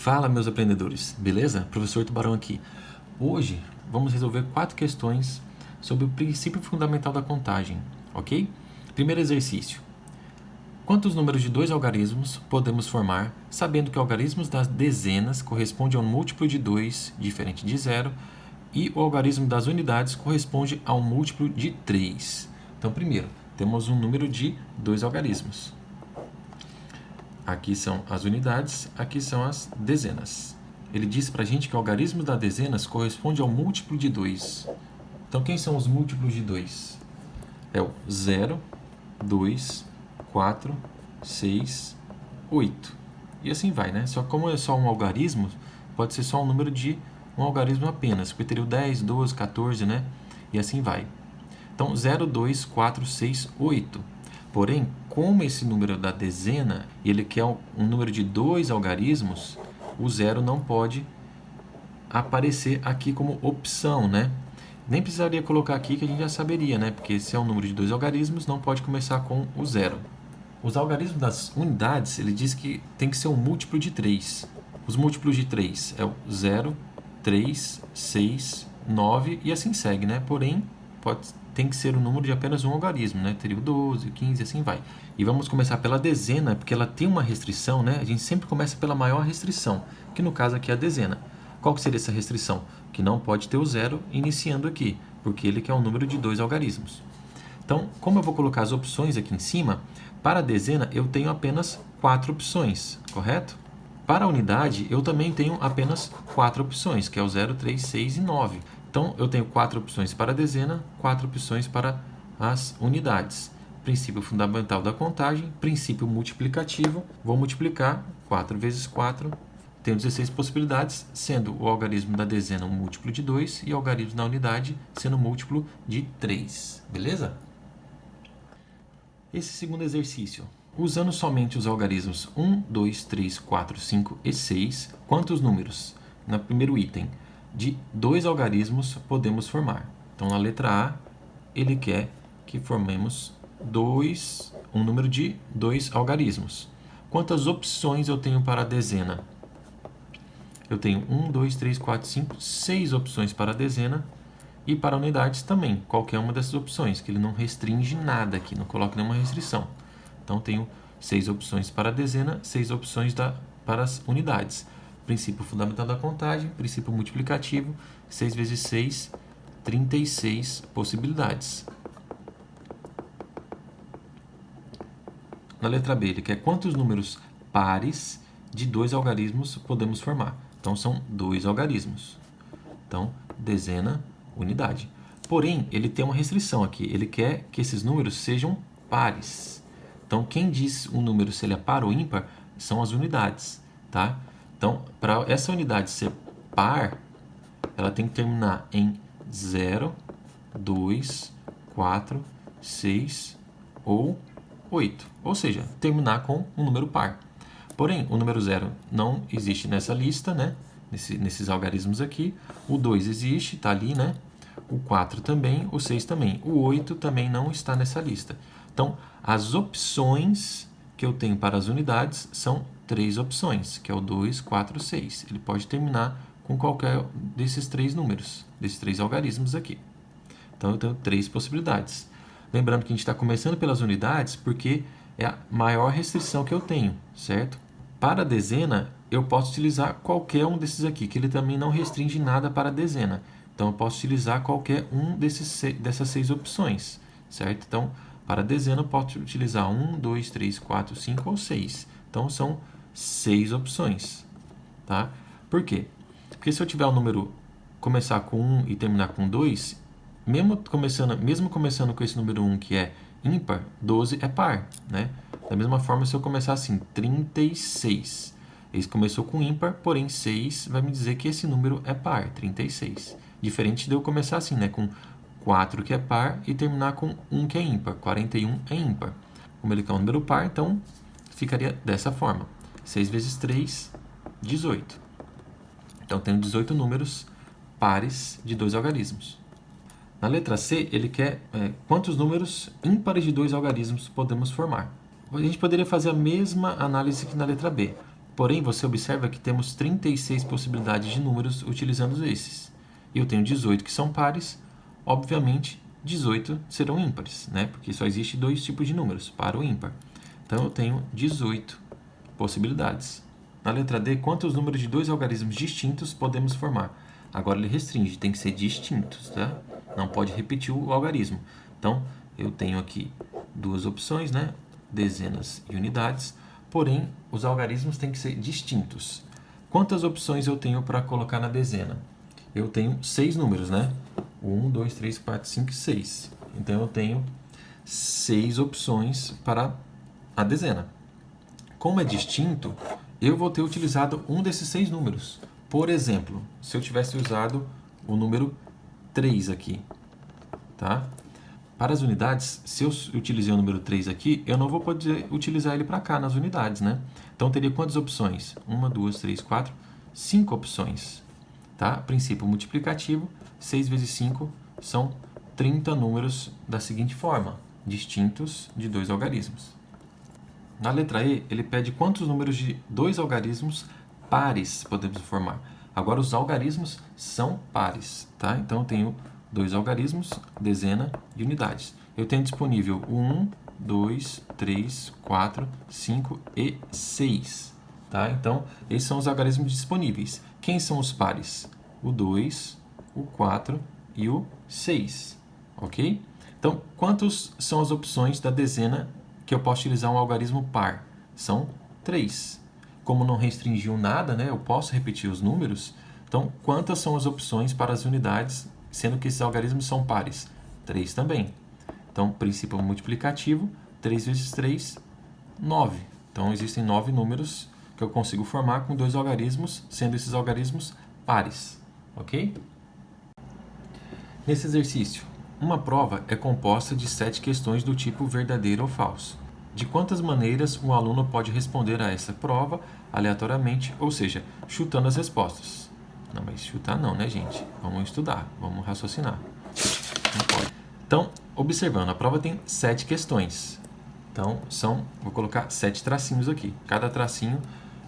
Fala, meus aprendedores, beleza? Professor Tubarão aqui. Hoje vamos resolver 4 questões sobre o princípio fundamental da contagem, ok? Primeiro exercício. Quantos números de 2 algarismos podemos formar, sabendo que algarismos das dezenas corresponde a um múltiplo de 2, diferente de 0, e o algarismo das unidades corresponde a um múltiplo de 3. Então, primeiro, temos um número de 2 algarismos. Aqui são as unidades, aqui são as dezenas. Ele diz para a gente que o algarismo das dezenas corresponde ao múltiplo de 2. Então, quem são os múltiplos de 2? É o 0, 2, 4, 6, 8. E assim vai, né? Só que como é só um algarismo, pode ser só um número de um algarismo apenas. Porque teria o 10, 12, 14, né? E assim vai. Então, 0, 2, 4, 6, 8. Porém, como esse número da dezena, ele quer um número de 2 algarismos, o 0 não pode aparecer aqui como opção, né? Nem precisaria colocar aqui que a gente já saberia, né? Porque se é um número de 2 algarismos, não pode começar com o 0. Os algarismos das unidades, ele diz que tem que ser um múltiplo de 3. Os múltiplos de 3 é o 0, 3, 6, 9 e assim segue, né? Porém, tem que ser o número de apenas um algarismo, né? Teria o 12, 15 e assim vai. E vamos começar pela dezena, porque ela tem uma restrição, né? A gente sempre começa pela maior restrição, que no caso aqui é a dezena. Qual que seria essa restrição? Que não pode ter o 0 iniciando aqui, porque ele quer um número de 2 algarismos. Então, como eu vou colocar as opções aqui em cima, para a dezena eu tenho apenas 4 opções, correto? Para a unidade eu também tenho apenas 4 opções, que é o 0, 3, 6 e 9. Então, eu tenho 4 opções para a dezena, 4 opções para as unidades. Princípio fundamental da contagem, princípio multiplicativo. Vou multiplicar 4 vezes 4. Tenho 16 possibilidades, sendo o algarismo da dezena um múltiplo de 2 e o algarismo da unidade sendo um múltiplo de 3. Beleza? Esse segundo exercício. Usando somente os algarismos 1, 2, 3, 4, 5 e 6, quantos números? No primeiro item, de 2 algarismos podemos formar. Então, na letra A, ele quer que formemos um número de 2 algarismos. Quantas opções eu tenho para a dezena? Eu tenho 1, 2, 3, 4, 5, 6 opções para a dezena e para unidades também, qualquer uma dessas opções, que ele não restringe nada aqui, não coloca nenhuma restrição. Então, tenho 6 opções para a dezena, 6 opções para as unidades. Princípio fundamental da contagem, princípio multiplicativo, 6 vezes 6, 36 possibilidades. Na letra B, ele quer quantos números pares de 2 algarismos podemos formar. Então, são 2 algarismos. Então, dezena, unidade. Porém, ele tem uma restrição aqui. Ele quer que esses números sejam pares. Então, quem diz um número se ele é par ou ímpar são as unidades, tá? Então, para essa unidade ser par, ela tem que terminar em 0, 2, 4, 6 ou 8. Ou seja, terminar com um número par. Porém, o número 0 não existe nessa lista, né? Nesses algarismos aqui. O 2 existe, está ali, né? O 4 também, o 6 também. O 8 também não está nessa lista. Então, as opções que eu tenho para as unidades são 3 opções, que é o 2, 4, 6. Ele pode terminar com qualquer desses 3 números, desses 3 algarismos aqui. Então, eu tenho 3 possibilidades. Lembrando que a gente está começando pelas unidades porque é a maior restrição que eu tenho, certo? Para a dezena, eu posso utilizar qualquer um desses aqui, que ele também não restringe nada para a dezena. Então, eu posso utilizar qualquer um dessas 6 opções, certo? Então, para a dezena, eu posso utilizar 1, 2, 3, 4, 5 ou 6. Então, são 6 opções, tá? Por quê? Porque se eu tiver um número começar com 1 e terminar com 2, mesmo começando com esse número 1 que é ímpar, 12 é par, né? Da mesma forma, se eu começar assim, 36. Esse começou com ímpar, porém 6 vai me dizer que esse número é par, 36. Diferente de eu começar assim, né? Com 4 que é par e terminar com 1 que é ímpar. 41 é ímpar. Como ele quer um número par, então ficaria dessa forma. 6 vezes 3, 18. Então, tenho 18 números pares de 2 algarismos. Na letra C, ele quer quantos números ímpares de 2 algarismos podemos formar. A gente poderia fazer a mesma análise que na letra B. Porém, você observa que temos 36 possibilidades de números utilizando esses. E eu tenho 18 que são pares, obviamente 18 serão ímpares, né? Porque só existe dois tipos de números, par ou ímpar. Então eu tenho 18 possibilidades. Na letra D, quantos números de dois algarismos distintos podemos formar? Agora ele restringe, tem que ser distintos, tá? Não pode repetir o algarismo. Então, eu tenho aqui duas opções, né? Dezenas e unidades, porém, os algarismos têm que ser distintos. Quantas opções eu tenho para colocar na dezena? Eu tenho 6 números, né? 1, 2, 3, 4, 5 e 6. Então, eu tenho 6 opções para a dezena. Como é distinto, eu vou ter utilizado um desses 6 números. Por exemplo, se eu tivesse usado o número 3 aqui, tá? Para as unidades, se eu utilizei o número 3 aqui, eu não vou poder utilizar ele para cá nas unidades, né? Então, teria quantas opções? 1, 2, 3, 4, 5 opções, tá? Princípio multiplicativo, 6 vezes 5 são 30 números da seguinte forma, distintos de dois algarismos. Na letra E, ele pede quantos números de dois algarismos pares podemos formar. Agora, os algarismos são pares, tá? Então, eu tenho dois algarismos, dezena e unidades. Eu tenho disponível 1, 2, 3, 4, 5 e 6, tá? Então, esses são os algarismos disponíveis. Quem são os pares? O 2, o 4 e o 6, ok? Então, quantas são as opções da dezena que eu posso utilizar um algarismo par? São 3. Como não restringiu nada, né, eu posso repetir os números. Então, quantas são as opções para as unidades, sendo que esses algarismos são pares? 3 também. Então, princípio multiplicativo, 3 vezes 3, 9. Então, existem 9 números que eu consigo formar com dois algarismos, sendo esses algarismos pares, ok? Nesse exercício, uma prova é composta de 7 questões do tipo verdadeiro ou falso. De quantas maneiras um aluno pode responder a essa prova aleatoriamente, ou seja, chutando as respostas? Não, mas chutar não, né, gente? Vamos estudar, vamos raciocinar. Não pode. Então, observando, a prova tem 7 questões. Então, vou colocar 7 tracinhos aqui. Cada tracinho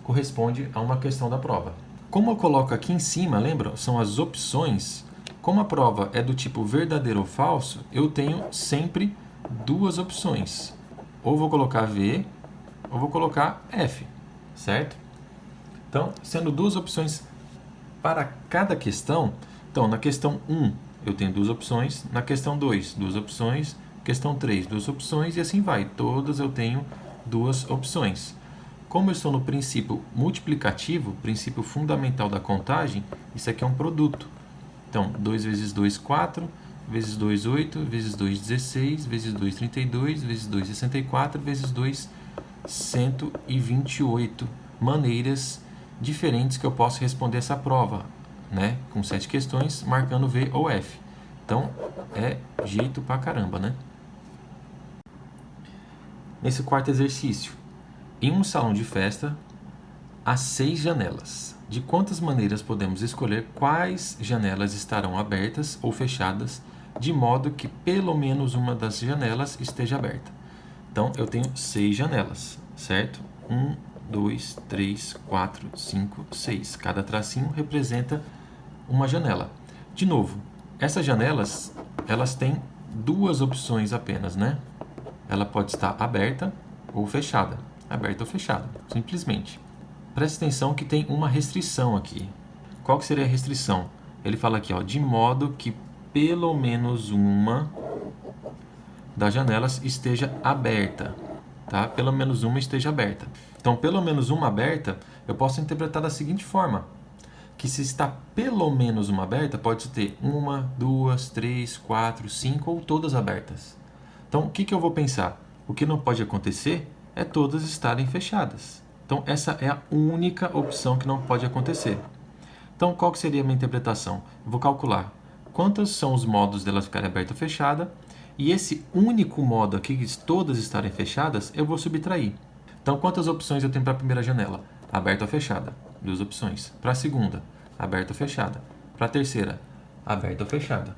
corresponde a uma questão da prova. Como eu coloco aqui em cima, lembra? São as opções. Como a prova é do tipo verdadeiro ou falso, eu tenho sempre duas opções. Ou vou colocar V, ou vou colocar F, certo? Então, sendo duas opções para cada questão, então na questão 1 eu tenho duas opções, na questão 2, duas opções, questão 3, duas opções e assim vai. Todas eu tenho duas opções. Como eu estou no princípio multiplicativo, princípio fundamental da contagem, isso aqui é um produto. Então, 2 vezes 2, 4, vezes 2, 8, vezes 2, 16, vezes 2, 32, vezes 2, 64, vezes 2, 128 maneiras diferentes que eu posso responder essa prova, né? Com 7 questões, marcando V ou F. Então, é jeito pra caramba, né? Nesse quarto exercício, em um salão de festa, há 6 janelas. De quantas maneiras podemos escolher quais janelas estarão abertas ou fechadas, de modo que pelo menos uma das janelas esteja aberta? Então, eu tenho 6 janelas, certo? 1, 2, 3, 4, 5, 6. Cada tracinho representa uma janela. De novo, essas janelas, elas têm duas opções apenas, né? Ela pode estar aberta ou fechada. Aberta ou fechada, simplesmente. Preste atenção que tem uma restrição aqui. Qual que seria a restrição? Ele fala aqui, ó, de modo que pelo menos uma das janelas esteja aberta, tá? Pelo menos uma esteja aberta. Então, pelo menos uma aberta, eu posso interpretar da seguinte forma, que se está pelo menos uma aberta, pode ter 1, 2, 3, 4, 5 ou todas abertas. Então, o que eu vou pensar? O que não pode acontecer é todas estarem fechadas. Então, essa é a única opção que não pode acontecer. Então, qual que seria a minha interpretação? Eu vou calcular quantos são os modos delas ficarem aberta ou fechada, e esse único modo aqui, de todas estarem fechadas, eu vou subtrair. Então, quantas opções eu tenho para a primeira janela? Aberta ou fechada? 2 opções. Para a segunda, aberta ou fechada? Para a terceira, aberta ou fechada?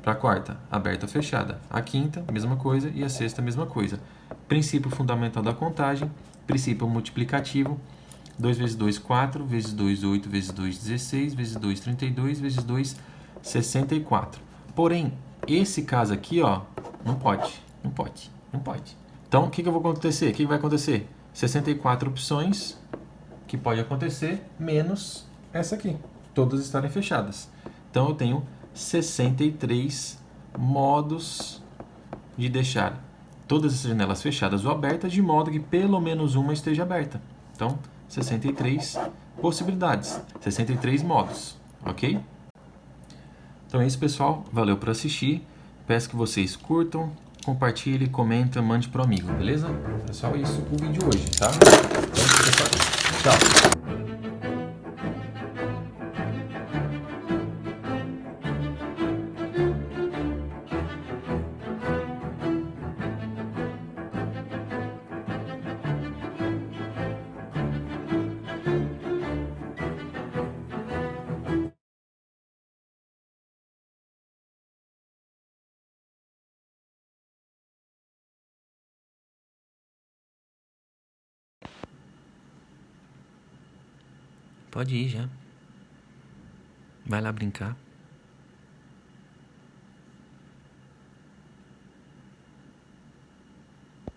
Para a quarta, aberta ou fechada? A quinta, mesma coisa, e a sexta, mesma coisa. Princípio fundamental da contagem, princípio multiplicativo, 2 vezes 2, 4, vezes 2, 8, vezes 2, 16, vezes 2, 32, vezes 2, 64. Porém, esse caso aqui, ó, não pode. Então, o que eu vou acontecer? O que vai acontecer? 64 opções que pode acontecer, menos essa aqui. Todas estarem fechadas. Então, eu tenho 63 modos de deixar todas essas janelas fechadas ou abertas, de modo que pelo menos uma esteja aberta. Então, 63 possibilidades, 63 modos, ok? Então é isso, pessoal. Valeu por assistir. Peço que vocês curtam, compartilhem, comentem, mande para o amigo, beleza? Pessoal, é isso o vídeo hoje, tá? Então, pessoal, tchau! Pode ir já. Vai lá brincar.